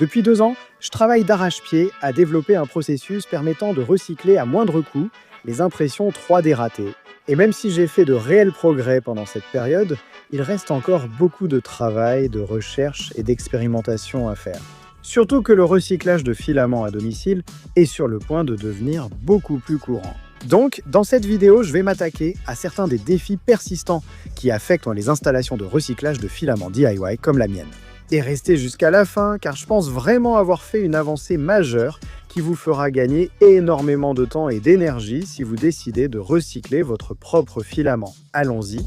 Depuis 2 ans, je travaille d'arrache-pied à développer un processus permettant de recycler à moindre coût les impressions 3D ratées. Et même si j'ai fait de réels progrès pendant cette période, il reste encore beaucoup de travail, de recherche et d'expérimentation à faire. Surtout que le recyclage de filaments à domicile est sur le point de devenir beaucoup plus courant. Donc, dans cette vidéo, je vais m'attaquer à certains des défis persistants qui affectent les installations de recyclage de filaments DIY comme la mienne. Et restez jusqu'à la fin, car je pense vraiment avoir fait une avancée majeure qui vous fera gagner énormément de temps et d'énergie si vous décidez de recycler votre propre filament. Allons-y.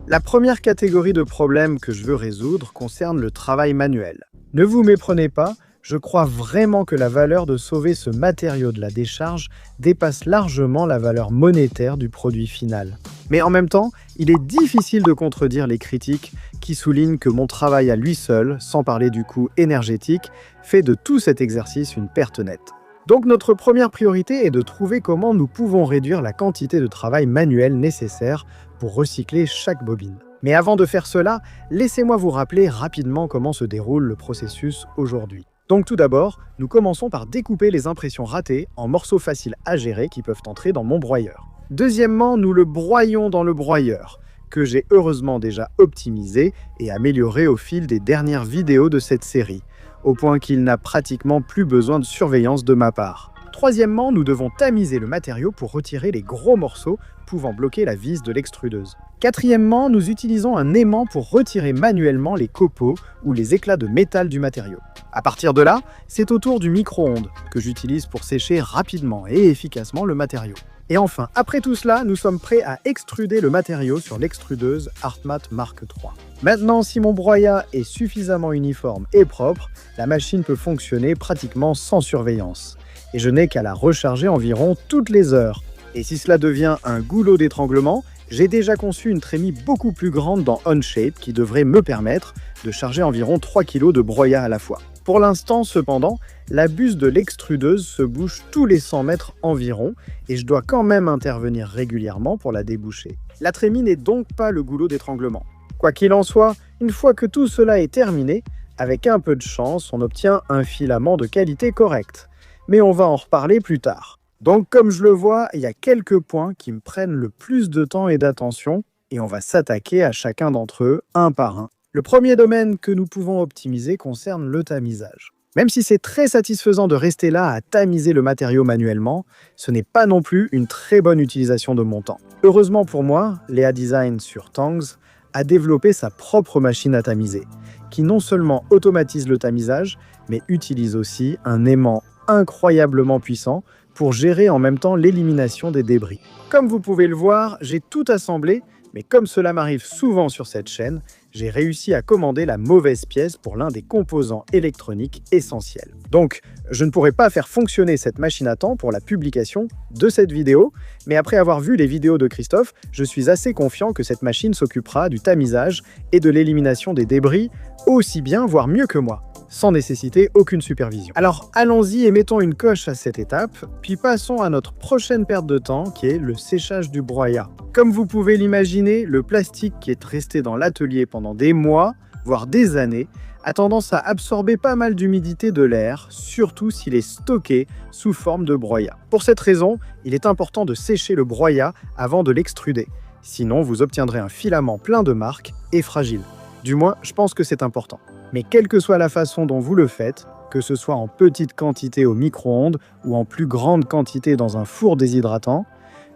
La première catégorie de problèmes que je veux résoudre concerne le travail manuel. Ne vous méprenez pas, je crois vraiment que la valeur de sauver ce matériau de la décharge dépasse largement la valeur monétaire du produit final. Mais en même temps, il est difficile de contredire les critiques qui soulignent que mon travail à lui seul, sans parler du coût énergétique, fait de tout cet exercice une perte nette. Donc notre première priorité est de trouver comment nous pouvons réduire la quantité de travail manuel nécessaire pour recycler chaque bobine. Mais avant de faire cela, laissez-moi vous rappeler rapidement comment se déroule le processus aujourd'hui. Donc tout d'abord, nous commençons par découper les impressions ratées en morceaux faciles à gérer qui peuvent entrer dans mon broyeur. Deuxièmement, nous le broyons dans le broyeur, que j'ai heureusement déjà optimisé et amélioré au fil des dernières vidéos de cette série, au point qu'il n'a pratiquement plus besoin de surveillance de ma part. Troisièmement, nous devons tamiser le matériau pour retirer les gros morceaux pouvant bloquer la vis de l'extrudeuse. Quatrièmement, nous utilisons un aimant pour retirer manuellement les copeaux ou les éclats de métal du matériau. À partir de là, c'est au tour du micro-ondes que j'utilise pour sécher rapidement et efficacement le matériau. Et enfin, après tout cela, nous sommes prêts à extruder le matériau sur l'extrudeuse Artmat Mark III. Maintenant, si mon broyat est suffisamment uniforme et propre, la machine peut fonctionner pratiquement sans surveillance. Et je n'ai qu'à la recharger environ toutes les heures. Et si cela devient un goulot d'étranglement, j'ai déjà conçu une trémie beaucoup plus grande dans Onshape qui devrait me permettre de charger environ 3 kg de broyat à la fois. Pour l'instant, cependant, la buse de l'extrudeuse se bouche tous les 100 mètres environ et je dois quand même intervenir régulièrement pour la déboucher. La trémie n'est donc pas le goulot d'étranglement. Quoi qu'il en soit, une fois que tout cela est terminé, avec un peu de chance, on obtient un filament de qualité correcte. Mais on va en reparler plus tard. Donc comme je le vois, il y a quelques points qui me prennent le plus de temps et d'attention et on va s'attaquer à chacun d'entre eux, un par un. Le premier domaine que nous pouvons optimiser concerne le tamisage. Même si c'est très satisfaisant de rester là à tamiser le matériau manuellement, ce n'est pas non plus une très bonne utilisation de mon temps. Heureusement pour moi, Léa Design sur Tongs a développé sa propre machine à tamiser, qui non seulement automatise le tamisage, mais utilise aussi un aimant incroyablement puissant pour gérer en même temps l'élimination des débris. Comme vous pouvez le voir, j'ai tout assemblé, mais comme cela m'arrive souvent sur cette chaîne, j'ai réussi à commander la mauvaise pièce pour l'un des composants électroniques essentiels. Donc, je ne pourrai pas faire fonctionner cette machine à temps pour la publication de cette vidéo, mais après avoir vu les vidéos de Christophe, je suis assez confiant que cette machine s'occupera du tamisage et de l'élimination des débris aussi bien, voire mieux que moi, sans nécessiter aucune supervision. Alors allons-y et mettons une coche à cette étape, puis passons à notre prochaine perte de temps qui est le séchage du broyat. Comme vous pouvez l'imaginer, le plastique qui est resté dans l'atelier pendant des mois, voire des années, a tendance à absorber pas mal d'humidité de l'air, surtout s'il est stocké sous forme de broyat. Pour cette raison, il est important de sécher le broyat avant de l'extruder, sinon vous obtiendrez un filament plein de marques et fragile. Du moins, je pense que c'est important. Mais quelle que soit la façon dont vous le faites, que ce soit en petite quantité au micro-ondes ou en plus grande quantité dans un four déshydratant,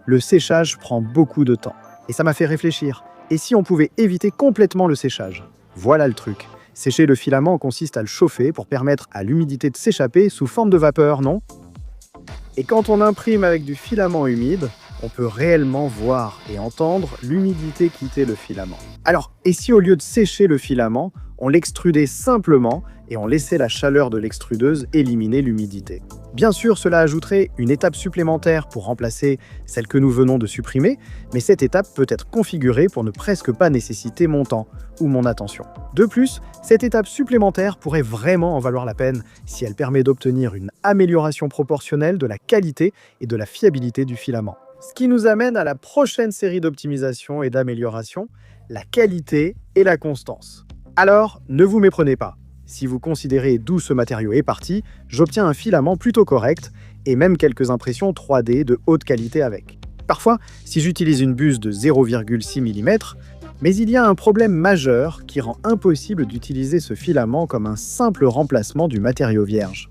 le séchage prend beaucoup de temps. Et ça m'a fait réfléchir. Et si on pouvait éviter complètement le séchage? Voilà le truc. Sécher le filament consiste à le chauffer pour permettre à l'humidité de s'échapper sous forme de vapeur, non? Et quand on imprime avec du filament humide, on peut réellement voir et entendre l'humidité quitter le filament. Alors, et si au lieu de sécher le filament, on l'extrudait simplement et on laissait la chaleur de l'extrudeuse éliminer l'humidité? Bien sûr, cela ajouterait une étape supplémentaire pour remplacer celle que nous venons de supprimer, mais cette étape peut être configurée pour ne presque pas nécessiter mon temps ou mon attention. De plus, cette étape supplémentaire pourrait vraiment en valoir la peine si elle permet d'obtenir une amélioration proportionnelle de la qualité et de la fiabilité du filament. Ce qui nous amène à la prochaine série d'optimisation et d'amélioration, la qualité et la constance. Alors, ne vous méprenez pas. Si vous considérez d'où ce matériau est parti, j'obtiens un filament plutôt correct et même quelques impressions 3D de haute qualité avec. Parfois, si j'utilise une buse de 0,6 mm, mais il y a un problème majeur qui rend impossible d'utiliser ce filament comme un simple remplacement du matériau vierge.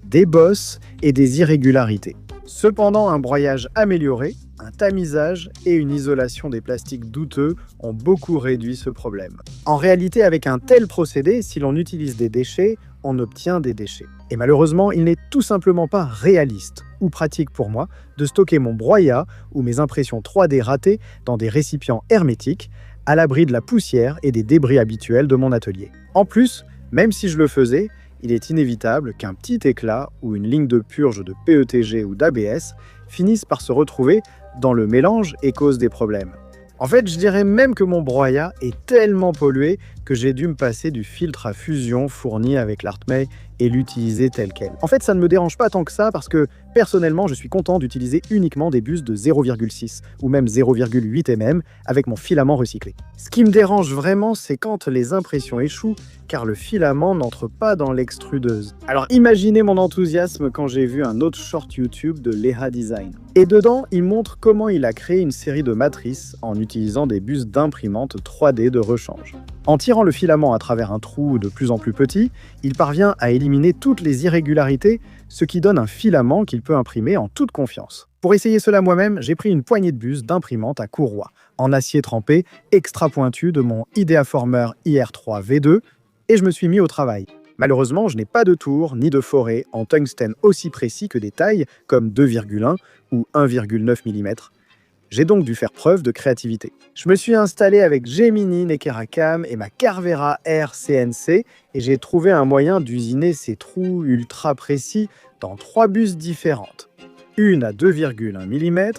Des bosses et des irrégularités. Cependant, un broyage amélioré, un tamisage et une isolation des plastiques douteux ont beaucoup réduit ce problème. En réalité, avec un tel procédé, si l'on utilise des déchets, on obtient des déchets. Et malheureusement, il n'est tout simplement pas réaliste ou pratique pour moi de stocker mon broyat ou mes impressions 3D ratées dans des récipients hermétiques, à l'abri de la poussière et des débris habituels de mon atelier. En plus, même si je le faisais, il est inévitable qu'un petit éclat ou une ligne de purge de PETG ou d'ABS finisse par se retrouver dans le mélange et cause des problèmes. En fait, je dirais même que mon broyat est tellement pollué que j'ai dû me passer du filtre à fusion fourni avec l'Artmay et l'utiliser tel quel. En fait, ça ne me dérange pas tant que ça parce que, personnellement, je suis content d'utiliser uniquement des buses de 0,6 ou même 0,8 mm avec mon filament recyclé. Ce qui me dérange vraiment, c'est quand les impressions échouent car le filament n'entre pas dans l'extrudeuse. Alors imaginez mon enthousiasme quand j'ai vu un autre short YouTube de Leha Design. Et dedans, il montre comment il a créé une série de matrices en utilisant des buses d'imprimante 3D de rechange. En tirant le filament à travers un trou de plus en plus petit, il parvient à éliminer toutes les irrégularités, ce qui donne un filament qu'il peut imprimer en toute confiance. Pour essayer cela moi-même, j'ai pris une poignée de buses d'imprimante à courroie, en acier trempé, extra pointu de mon Ideaformer IR3 V2, et je me suis mis au travail. Malheureusement, je n'ai pas de tour ni de forêt en tungstène aussi précis que des tailles comme 2,1 ou 1,9 mm. J'ai donc dû faire preuve de créativité. Je me suis installé avec Gemini Nekerakam et ma Carvera R CNC et j'ai trouvé un moyen d'usiner ces trous ultra précis dans 3 buses différentes. Une à 2,1 mm,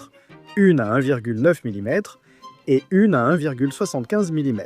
une à 1,9 mm et une à 1,75 mm.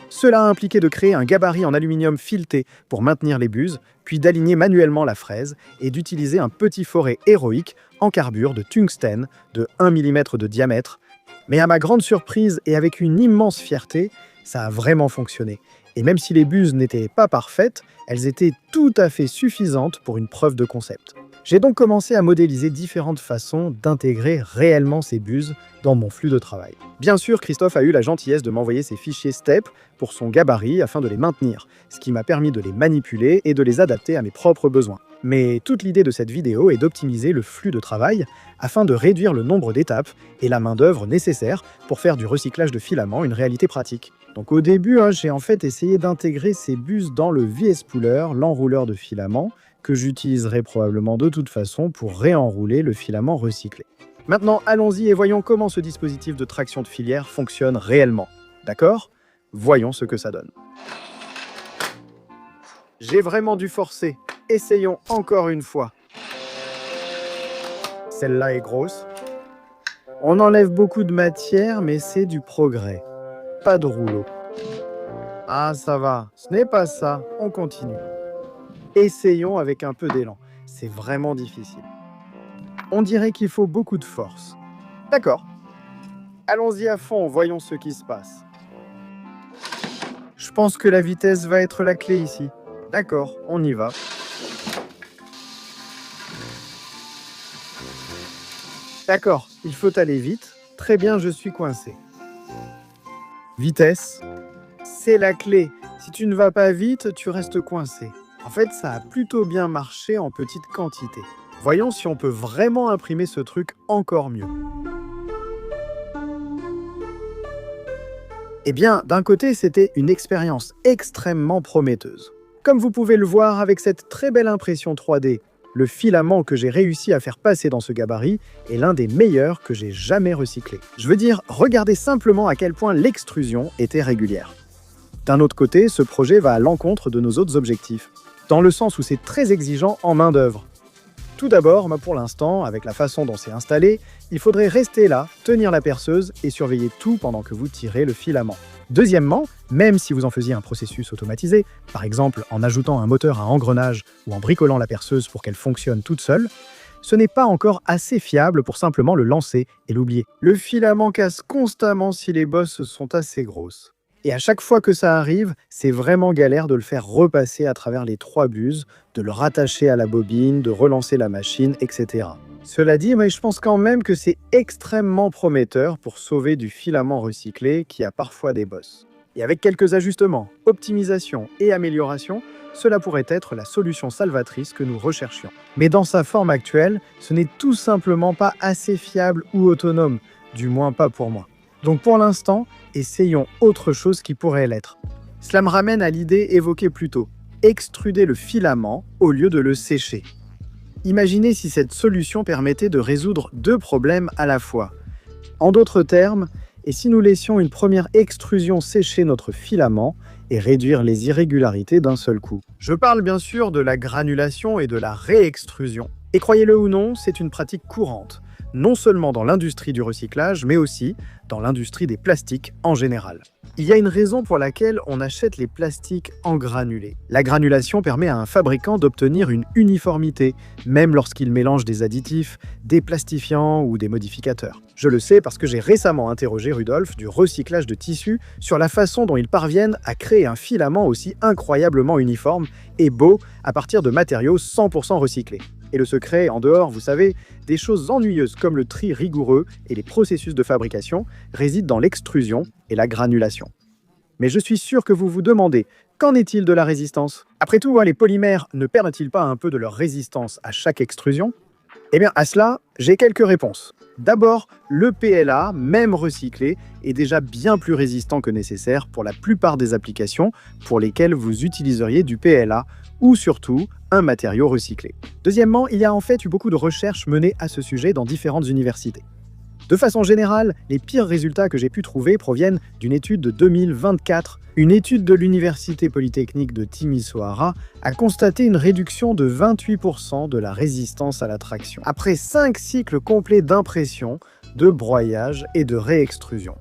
Cela a impliqué de créer un gabarit en aluminium fileté pour maintenir les buses, puis d'aligner manuellement la fraise et d'utiliser un petit forêt héroïque en carbure de tungstène de 1 mm de diamètre. Mais à ma grande surprise et avec une immense fierté, ça a vraiment fonctionné. Et même si les buses n'étaient pas parfaites, elles étaient tout à fait suffisantes pour une preuve de concept. J'ai donc commencé à modéliser différentes façons d'intégrer réellement ces buses dans mon flux de travail. Bien sûr, Christophe a eu la gentillesse de m'envoyer ses fichiers STEP pour son gabarit afin de les maintenir, ce qui m'a permis de les manipuler et de les adapter à mes propres besoins. Mais toute l'idée de cette vidéo est d'optimiser le flux de travail afin de réduire le nombre d'étapes et la main-d'œuvre nécessaire pour faire du recyclage de filaments une réalité pratique. Donc au début, j'ai en fait essayé d'intégrer ces buses dans le VS-Pooler, l'enrouleur de filaments, que j'utiliserai probablement de toute façon pour réenrouler le filament recyclé. Maintenant, allons-y et voyons comment ce dispositif de traction de filière fonctionne réellement. D'accord ? Voyons ce que ça donne. J'ai vraiment dû forcer. Essayons encore une fois. Celle-là est grosse. On enlève beaucoup de matière, mais c'est du progrès. Pas de rouleau. Ah, ça va. Ce n'est pas ça. On continue. Essayons avec un peu d'élan. C'est vraiment difficile. On dirait qu'il faut beaucoup de force. D'accord. Allons-y à fond, voyons ce qui se passe. Je pense que la vitesse va être la clé ici. D'accord, on y va. D'accord, il faut aller vite. Très bien, je suis coincé. Vitesse, c'est la clé. Si tu ne vas pas vite, tu restes coincé. En fait, ça a plutôt bien marché en petite quantité. Voyons si on peut vraiment imprimer ce truc encore mieux. Eh bien, d'un côté, c'était une expérience extrêmement prometteuse. Comme vous pouvez le voir avec cette très belle impression 3D, le filament que j'ai réussi à faire passer dans ce gabarit est l'un des meilleurs que j'ai jamais recyclé. Je veux dire, regardez simplement à quel point l'extrusion était régulière. D'un autre côté, ce projet va à l'encontre de nos autres objectifs, dans le sens où c'est très exigeant en main-d'œuvre. Tout d'abord, pour l'instant, avec la façon dont c'est installé, il faudrait rester là, tenir la perceuse et surveiller tout pendant que vous tirez le filament. Deuxièmement, même si vous en faisiez un processus automatisé, par exemple en ajoutant un moteur à engrenage ou en bricolant la perceuse pour qu'elle fonctionne toute seule, ce n'est pas encore assez fiable pour simplement le lancer et l'oublier. Le filament casse constamment si les bosses sont assez grosses. Et à chaque fois que ça arrive, c'est vraiment galère de le faire repasser à travers les 3 buses, de le rattacher à la bobine, de relancer la machine, etc. Cela dit, mais je pense quand même que c'est extrêmement prometteur pour sauver du filament recyclé qui a parfois des bosses. Et avec quelques ajustements, optimisation et amélioration, cela pourrait être la solution salvatrice que nous recherchions. Mais dans sa forme actuelle, ce n'est tout simplement pas assez fiable ou autonome, du moins pas pour moi. Donc pour l'instant, essayons autre chose qui pourrait l'être. Cela me ramène à l'idée évoquée plus tôt, extruder le filament au lieu de le sécher. Imaginez si cette solution permettait de résoudre 2 problèmes à la fois. En d'autres termes, et si nous laissions une première extrusion sécher notre filament et réduire les irrégularités d'un seul coup. Je parle bien sûr de la granulation et de la réextrusion. Et croyez-le ou non, c'est une pratique courante, non seulement dans l'industrie du recyclage, mais aussi dans l'industrie des plastiques en général. Il y a une raison pour laquelle on achète les plastiques en granulés. La granulation permet à un fabricant d'obtenir une uniformité, même lorsqu'il mélange des additifs, des plastifiants ou des modificateurs. Je le sais parce que j'ai récemment interrogé Rudolf du recyclage de tissus sur la façon dont ils parviennent à créer un filament aussi incroyablement uniforme et beau à partir de matériaux 100% recyclés. Et le secret, en dehors, vous savez, des choses ennuyeuses comme le tri rigoureux et les processus de fabrication, réside dans l'extrusion et la granulation. Mais je suis sûr que vous vous demandez, qu'en est-il de la résistance? Après tout, les polymères ne perdent-ils pas un peu de leur résistance à chaque extrusion? Eh bien, à cela, j'ai quelques réponses. D'abord, le PLA, même recyclé, est déjà bien plus résistant que nécessaire pour la plupart des applications pour lesquelles vous utiliseriez du PLA ou surtout un matériau recyclé. Deuxièmement, il y a en fait eu beaucoup de recherches menées à ce sujet dans différentes universités. De façon générale, les pires résultats que j'ai pu trouver proviennent d'une étude de 2024. Une étude de l'Université Polytechnique de Timisoara a constaté une réduction de 28% de la résistance à la traction, après 5 cycles complets d'impression, de broyage et de réextrusion.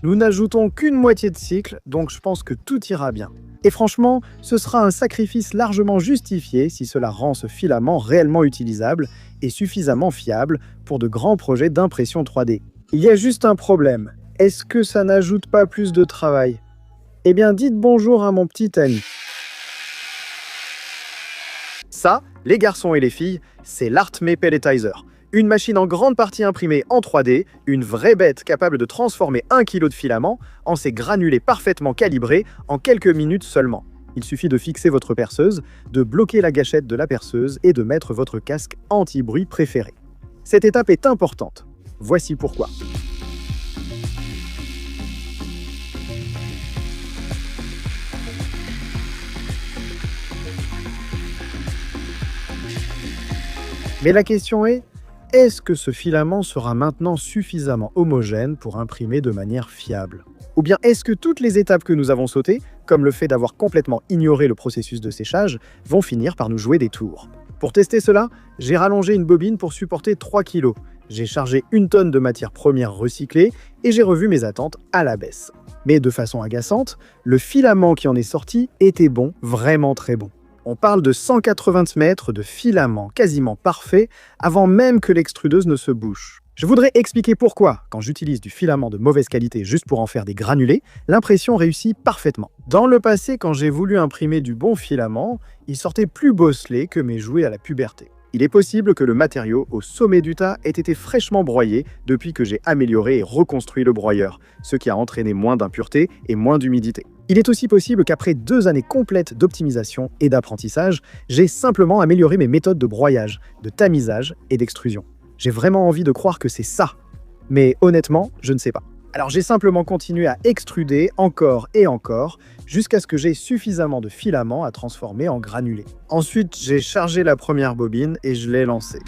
Nous n'ajoutons qu'une moitié de cycle, donc je pense que tout ira bien. Et franchement, ce sera un sacrifice largement justifié si cela rend ce filament réellement utilisable et suffisamment fiable pour de grands projets d'impression 3D. Il y a juste un problème. Est-ce que ça n'ajoute pas plus de travail? Eh bien, dites bonjour à mon petit ami. Ça, les garçons et les filles, c'est l'Artme Pelletizer. Une machine en grande partie imprimée en 3D, une vraie bête capable de transformer 1 kg de filament en ces granulés parfaitement calibrés en quelques minutes seulement. Il suffit de fixer votre perceuse, de bloquer la gâchette de la perceuse et de mettre votre casque anti-bruit préféré. Cette étape est importante. Voici pourquoi. Mais la question est-ce que ce filament sera maintenant suffisamment homogène pour imprimer de manière fiable? Ou bien est-ce que toutes les étapes que nous avons sautées, comme le fait d'avoir complètement ignoré le processus de séchage, vont finir par nous jouer des tours? Pour tester cela, j'ai rallongé une bobine pour supporter 3 kg. J'ai chargé 1 tonne de matière première recyclée et j'ai revu mes attentes à la baisse. Mais de façon agaçante, le filament qui en est sorti était bon, vraiment très bon. On parle de 180 mètres de filament quasiment parfait avant même que l'extrudeuse ne se bouche. Je voudrais expliquer pourquoi, quand j'utilise du filament de mauvaise qualité juste pour en faire des granulés, l'impression réussit parfaitement. Dans le passé, quand j'ai voulu imprimer du bon filament, il sortait plus bosselé que mes jouets à la puberté. Il est possible que le matériau au sommet du tas ait été fraîchement broyé depuis que j'ai amélioré et reconstruit le broyeur, ce qui a entraîné moins d'impuretés et moins d'humidité. Il est aussi possible qu'après 2 années complètes d'optimisation et d'apprentissage, j'ai simplement amélioré mes méthodes de broyage, de tamisage et d'extrusion. J'ai vraiment envie de croire que c'est ça. Mais honnêtement, je ne sais pas. Alors j'ai simplement continué à extruder encore et encore, jusqu'à ce que j'ai suffisamment de filaments à transformer en granulés. Ensuite, j'ai chargé la première bobine et je l'ai lancée.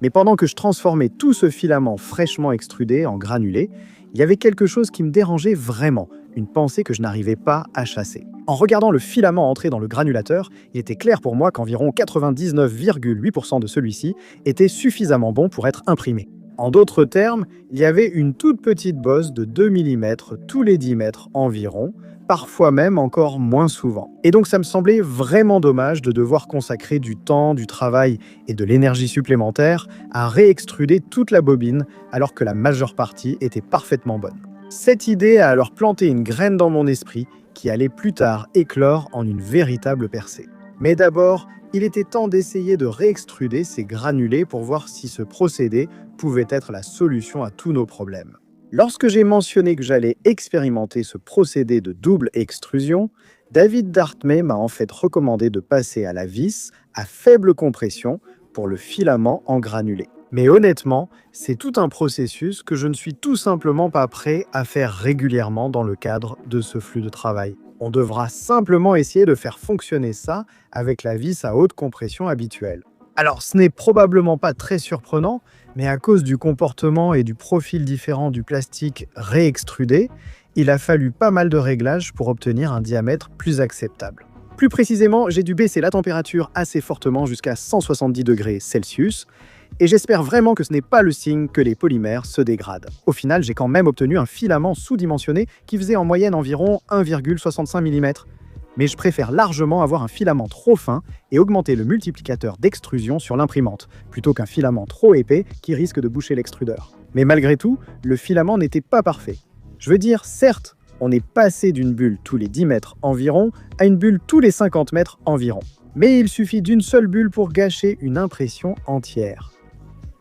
Mais pendant que je transformais tout ce filament fraîchement extrudé en granulés, il y avait quelque chose qui me dérangeait vraiment, une pensée que je n'arrivais pas à chasser. En regardant le filament entrer dans le granulateur, il était clair pour moi qu'environ 99,8% de celui-ci était suffisamment bon pour être imprimé. En d'autres termes, il y avait une toute petite bosse de 2 mm tous les 10 mètres environ, parfois même encore moins souvent. Et donc ça me semblait vraiment dommage de devoir consacrer du temps, du travail et de l'énergie supplémentaire à réextruder toute la bobine alors que la majeure partie était parfaitement bonne. Cette idée a alors planté une graine dans mon esprit qui allait plus tard éclore en une véritable percée. Mais d'abord, il était temps d'essayer de réextruder ces granulés pour voir si ce procédé pouvait être la solution à tous nos problèmes. Lorsque j'ai mentionné que j'allais expérimenter ce procédé de double extrusion, David Dartmay m'a en fait recommandé de passer à la vis à faible compression pour le filament en granulé. Mais honnêtement, c'est tout un processus que je ne suis tout simplement pas prêt à faire régulièrement dans le cadre de ce flux de travail. On devra simplement essayer de faire fonctionner ça avec la vis à haute compression habituelle. Alors, ce n'est probablement pas très surprenant, mais à cause du comportement et du profil différent du plastique réextrudé, il a fallu pas mal de réglages pour obtenir un diamètre plus acceptable. Plus précisément, j'ai dû baisser la température assez fortement jusqu'à 170 degrés Celsius, et j'espère vraiment que ce n'est pas le signe que les polymères se dégradent. Au final, j'ai quand même obtenu un filament sous-dimensionné qui faisait en moyenne environ 1,65 mm. Mais je préfère largement avoir un filament trop fin et augmenter le multiplicateur d'extrusion sur l'imprimante, plutôt qu'un filament trop épais qui risque de boucher l'extrudeur. Mais malgré tout, le filament n'était pas parfait. Je veux dire, certes, on est passé d'une bulle tous les 10 mètres environ à une bulle tous les 50 mètres environ. Mais il suffit d'une seule bulle pour gâcher une impression entière.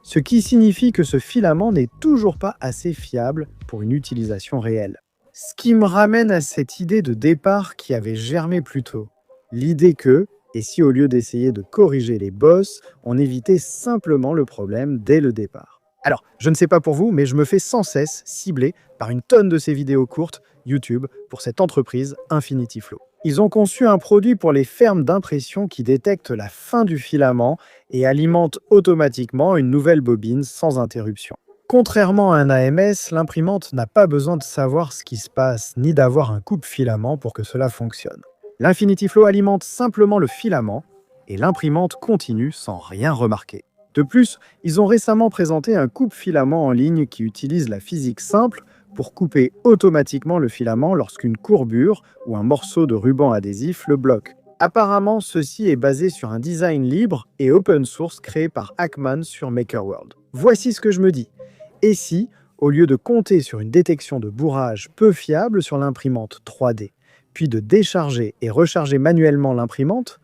Ce qui signifie que ce filament n'est toujours pas assez fiable pour une utilisation réelle. Ce qui me ramène à cette idée de départ qui avait germé plus tôt. L'idée que, et si au lieu d'essayer de corriger les bosses, on évitait simplement le problème dès le départ. Alors, je ne sais pas pour vous, mais je me fais sans cesse cibler par une tonne de ces vidéos courtes YouTube pour cette entreprise Infinity Flow. Ils ont conçu un produit pour les fermes d'impression qui détecte la fin du filament et alimente automatiquement une nouvelle bobine sans interruption. Contrairement à un AMS, l'imprimante n'a pas besoin de savoir ce qui se passe ni d'avoir un coupe-filament pour que cela fonctionne. L'Infinity Flow alimente simplement le filament et l'imprimante continue sans rien remarquer. De plus, ils ont récemment présenté un coupe-filament en ligne qui utilise la physique simple pour couper automatiquement le filament lorsqu'une courbure ou un morceau de ruban adhésif le bloque. Apparemment, ceci est basé sur un design libre et open source créé par Hackman sur MakerWorld. Voici ce que je me dis. Et si, au lieu de compter sur une détection de bourrage peu fiable sur l'imprimante 3D, puis de décharger et recharger manuellement l'imprimante,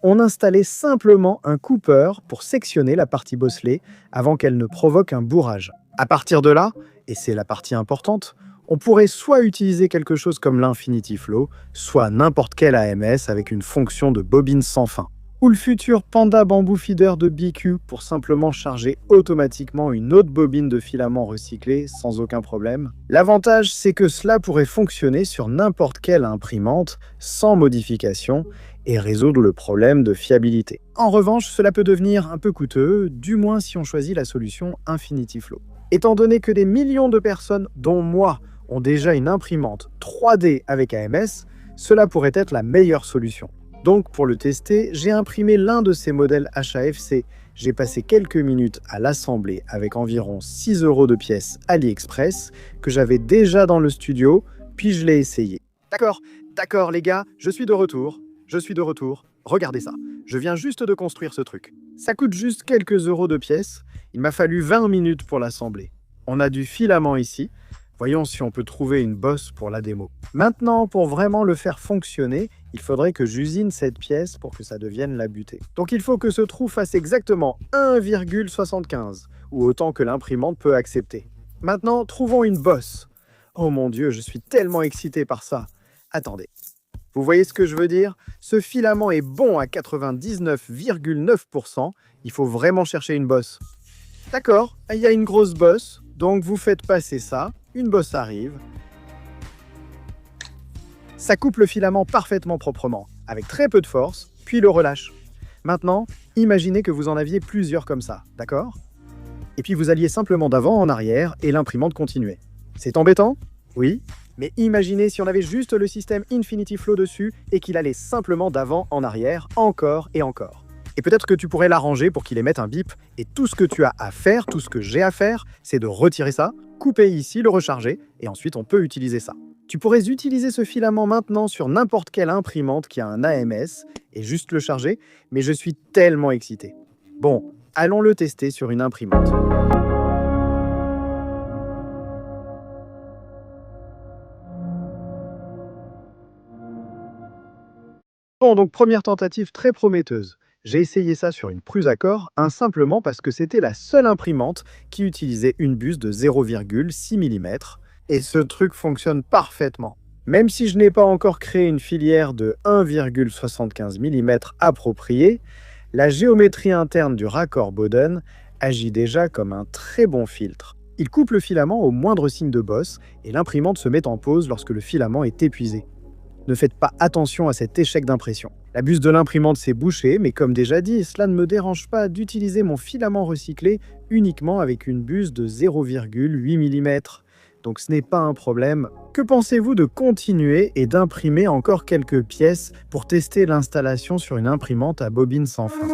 on installait simplement un coupeur pour sectionner la partie bosselée avant qu'elle ne provoque un bourrage. À partir de là, et c'est la partie importante, on pourrait soit utiliser quelque chose comme l'Infinity Flow, soit n'importe quel AMS avec une fonction de bobine sans fin. Ou le futur Panda Bamboo Feeder de BQ pour simplement charger automatiquement une autre bobine de filament recyclé sans aucun problème. L'avantage, c'est que cela pourrait fonctionner sur n'importe quelle imprimante sans modification et résoudre le problème de fiabilité. En revanche, cela peut devenir un peu coûteux, du moins si on choisit la solution Infinity Flow. Étant donné que des millions de personnes, dont moi, ont déjà une imprimante 3D avec AMS, cela pourrait être la meilleure solution. Donc pour le tester, j'ai imprimé l'un de ces modèles HAFC. J'ai passé quelques minutes à l'assembler avec environ 6 € de pièces AliExpress que j'avais déjà dans le studio, puis je l'ai essayé. D'accord les gars, je suis de retour. Regardez ça, je viens juste de construire ce truc. Ça coûte juste quelques euros de pièces. Il m'a fallu 20 minutes pour l'assembler. On a du filament ici. Voyons si on peut trouver une bosse pour la démo. Maintenant, pour vraiment le faire fonctionner, il faudrait que j'usine cette pièce pour que ça devienne la butée. Donc il faut que ce trou fasse exactement 1,75, ou autant que l'imprimante peut accepter. Maintenant, trouvons une bosse. Oh mon Dieu, je suis tellement excité par ça. Attendez. Vous voyez ce que je veux dire? Ce filament est bon à 99,9%. Il faut vraiment chercher une bosse. D'accord, il y a une grosse bosse. Donc vous faites passer ça. Une bosse arrive. Ça coupe le filament parfaitement proprement, avec très peu de force, puis le relâche. Maintenant, imaginez que vous en aviez plusieurs comme ça, d'accord? Et puis vous alliez simplement d'avant en arrière et l'imprimante continuait. C'est embêtant? Oui. Mais imaginez si on avait juste le système Infinity Flow dessus et qu'il allait simplement d'avant en arrière, encore et encore. Et peut-être que tu pourrais l'arranger pour qu'il émette un bip, et tout ce que tu as à faire, tout ce que j'ai à faire, c'est de retirer ça, couper ici, le recharger, et ensuite on peut utiliser ça. Tu pourrais utiliser ce filament maintenant sur n'importe quelle imprimante qui a un AMS et juste le charger, mais je suis tellement excité. Bon, allons le tester sur une imprimante. Bon, donc première tentative très prometteuse. J'ai essayé ça sur une Prusacore, simplement parce que c'était la seule imprimante qui utilisait une buse de 0,6 mm, et ce truc fonctionne parfaitement. Même si je n'ai pas encore créé une filière de 1,75 mm appropriée, la géométrie interne du raccord Bowden agit déjà comme un très bon filtre. Il coupe le filament au moindre signe de bosse et l'imprimante se met en pause lorsque le filament est épuisé. Ne faites pas attention à cet échec d'impression. La buse de l'imprimante s'est bouchée, mais comme déjà dit, cela ne me dérange pas d'utiliser mon filament recyclé uniquement avec une buse de 0,8 mm. Donc ce n'est pas un problème. Que pensez-vous de continuer et d'imprimer encore quelques pièces pour tester l'installation sur une imprimante à bobine sans fin?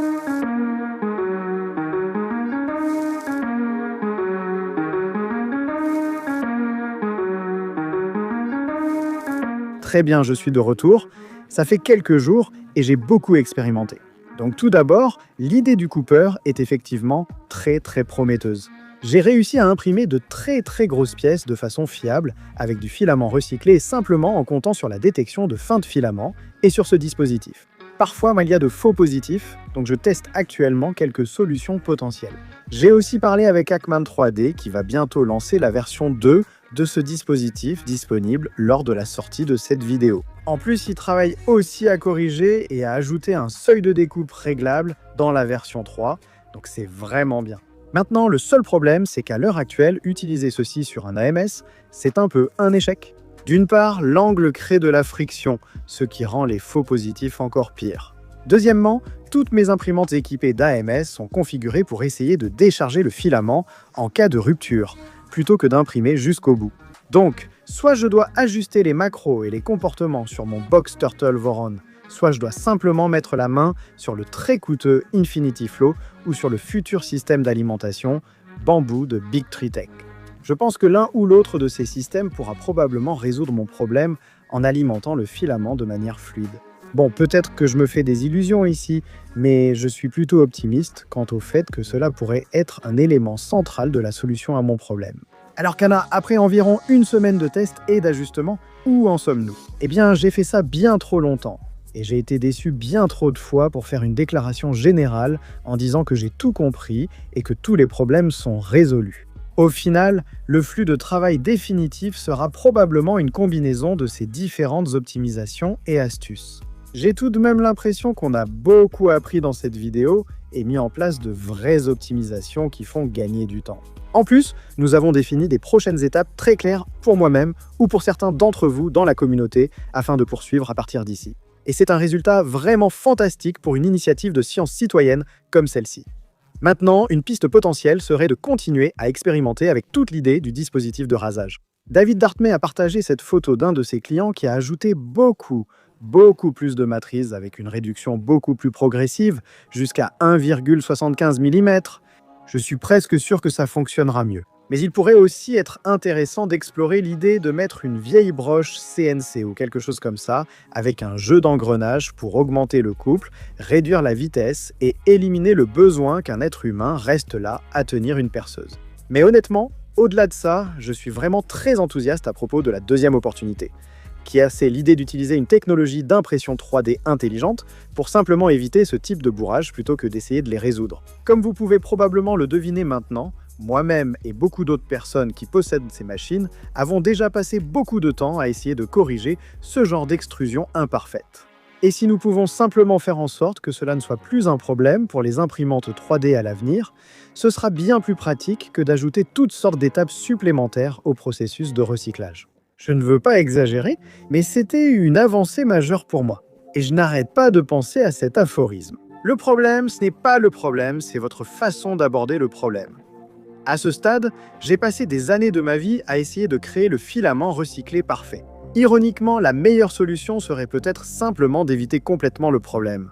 Très bien, je suis de retour. Ça fait quelques jours et j'ai beaucoup expérimenté. Donc tout d'abord, l'idée du Cooper est effectivement très prometteuse. J'ai réussi à imprimer de très grosses pièces de façon fiable avec du filament recyclé simplement en comptant sur la détection de fin de filament et sur ce dispositif. Parfois, il y a de faux positifs, donc je teste actuellement quelques solutions potentielles. J'ai aussi parlé avec Hackman 3D qui va bientôt lancer la version 2 de ce dispositif disponible lors de la sortie de cette vidéo. En plus, il travaille aussi à corriger et à ajouter un seuil de découpe réglable dans la version 3, donc c'est vraiment bien. Maintenant, le seul problème, c'est qu'à l'heure actuelle, utiliser ceci sur un AMS, c'est un peu un échec. D'une part, l'angle crée de la friction, ce qui rend les faux positifs encore pires. Deuxièmement, toutes mes imprimantes équipées d'AMS sont configurées pour essayer de décharger le filament en cas de rupture, plutôt que d'imprimer jusqu'au bout. Donc, soit je dois ajuster les macros et les comportements sur mon Box Turtle Voron, soit je dois simplement mettre la main sur le très coûteux Infinity Flow ou sur le futur système d'alimentation Bamboo de Big Tree Tech. Je pense que l'un ou l'autre de ces systèmes pourra probablement résoudre mon problème en alimentant le filament de manière fluide. Bon, peut-être que je me fais des illusions ici, mais je suis plutôt optimiste quant au fait que cela pourrait être un élément central de la solution à mon problème. Alors Kana, après environ une semaine de tests et d'ajustements, où en sommes-nous? Eh bien, j'ai fait ça bien trop longtemps. Et j'ai été déçu bien trop de fois pour faire une déclaration générale en disant que j'ai tout compris et que tous les problèmes sont résolus. Au final, le flux de travail définitif sera probablement une combinaison de ces différentes optimisations et astuces. J'ai tout de même l'impression qu'on a beaucoup appris dans cette vidéo et mis en place de vraies optimisations qui font gagner du temps. En plus, nous avons défini des prochaines étapes très claires pour moi-même ou pour certains d'entre vous dans la communauté afin de poursuivre à partir d'ici. Et c'est un résultat vraiment fantastique pour une initiative de science citoyenne comme celle-ci. Maintenant, une piste potentielle serait de continuer à expérimenter avec toute l'idée du dispositif de rasage. David Dartmay a partagé cette photo d'un de ses clients qui a ajouté beaucoup plus de matrices avec une réduction beaucoup plus progressive, jusqu'à 1,75 mm. Je suis presque sûr que ça fonctionnera mieux. Mais il pourrait aussi être intéressant d'explorer l'idée de mettre une vieille broche CNC ou quelque chose comme ça, avec un jeu d'engrenages pour augmenter le couple, réduire la vitesse et éliminer le besoin qu'un être humain reste là à tenir une perceuse. Mais honnêtement, au-delà de ça, je suis vraiment très enthousiaste à propos de la deuxième opportunité, qui est l'idée d'utiliser une technologie d'impression 3D intelligente pour simplement éviter ce type de bourrage plutôt que d'essayer de les résoudre. Comme vous pouvez probablement le deviner maintenant, moi-même et beaucoup d'autres personnes qui possèdent ces machines avons déjà passé beaucoup de temps à essayer de corriger ce genre d'extrusion imparfaite. Et si nous pouvons simplement faire en sorte que cela ne soit plus un problème pour les imprimantes 3D à l'avenir, ce sera bien plus pratique que d'ajouter toutes sortes d'étapes supplémentaires au processus de recyclage. Je ne veux pas exagérer, mais c'était une avancée majeure pour moi. Et je n'arrête pas de penser à cet aphorisme. Le problème, ce n'est pas le problème, c'est votre façon d'aborder le problème. À ce stade, j'ai passé des années de ma vie à essayer de créer le filament recyclé parfait. Ironiquement, la meilleure solution serait peut-être simplement d'éviter complètement le problème.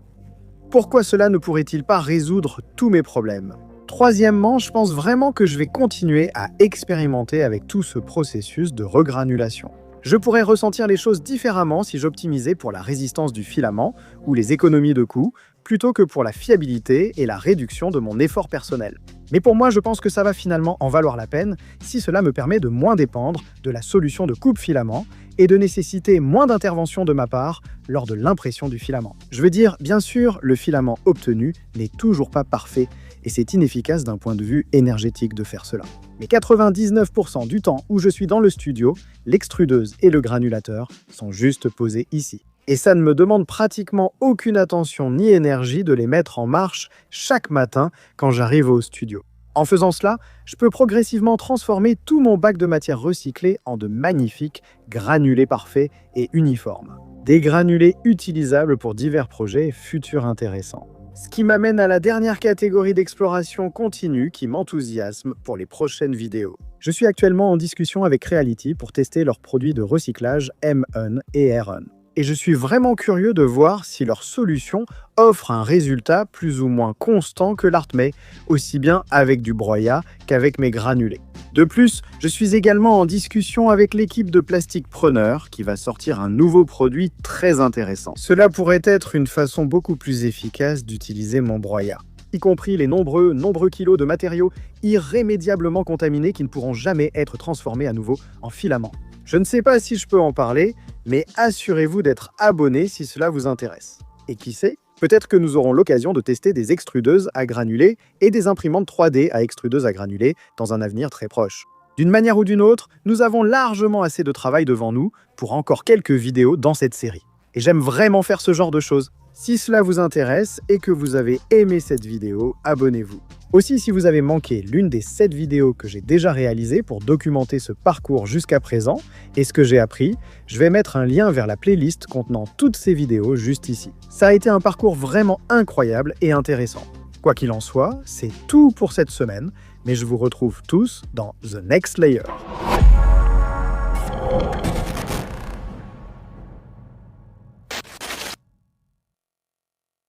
Pourquoi cela ne pourrait-il pas résoudre tous mes problèmes? Troisièmement, je pense vraiment que je vais continuer à expérimenter avec tout ce processus de regranulation. Je pourrais ressentir les choses différemment si j'optimisais pour la résistance du filament ou les économies de coûts, plutôt que pour la fiabilité et la réduction de mon effort personnel. Mais pour moi, je pense que ça va finalement en valoir la peine si cela me permet de moins dépendre de la solution de coupe-filament et de nécessiter moins d'intervention de ma part lors de l'impression du filament. Je veux dire, bien sûr, le filament obtenu n'est toujours pas parfait et c'est inefficace d'un point de vue énergétique de faire cela. Mais 99% du temps où je suis dans le studio, l'extrudeuse et le granulateur sont juste posés ici. Et ça ne me demande pratiquement aucune attention ni énergie de les mettre en marche chaque matin quand j'arrive au studio. En faisant cela, je peux progressivement transformer tout mon bac de matière recyclée en de magnifiques granulés parfaits et uniformes. Des granulés utilisables pour divers projets futurs intéressants. Ce qui m'amène à la dernière catégorie d'exploration continue qui m'enthousiasme pour les prochaines vidéos. Je suis actuellement en discussion avec Creality pour tester leurs produits de recyclage M1 et R1. Et je suis vraiment curieux de voir si leur solution offre un résultat plus ou moins constant que l'Artmay, aussi bien avec du broyat qu'avec mes granulés. De plus, je suis également en discussion avec l'équipe de Plastic Preneur qui va sortir un nouveau produit très intéressant. Cela pourrait être une façon beaucoup plus efficace d'utiliser mon broyat, y compris les nombreux kilos de matériaux irrémédiablement contaminés qui ne pourront jamais être transformés à nouveau en filaments. Je ne sais pas si je peux en parler, mais assurez-vous d'être abonné si cela vous intéresse. Et qui sait, peut-être que nous aurons l'occasion de tester des extrudeuses à granulés et des imprimantes 3D à extrudeuses à granulés dans un avenir très proche. D'une manière ou d'une autre, nous avons largement assez de travail devant nous pour encore quelques vidéos dans cette série. Et j'aime vraiment faire ce genre de choses. Si cela vous intéresse et que vous avez aimé cette vidéo, abonnez-vous. Aussi, si vous avez manqué l'une des 7 vidéos que j'ai déjà réalisées pour documenter ce parcours jusqu'à présent et ce que j'ai appris, je vais mettre un lien vers la playlist contenant toutes ces vidéos juste ici. Ça a été un parcours vraiment incroyable et intéressant. Quoi qu'il en soit, c'est tout pour cette semaine, mais je vous retrouve tous dans The Next Layer.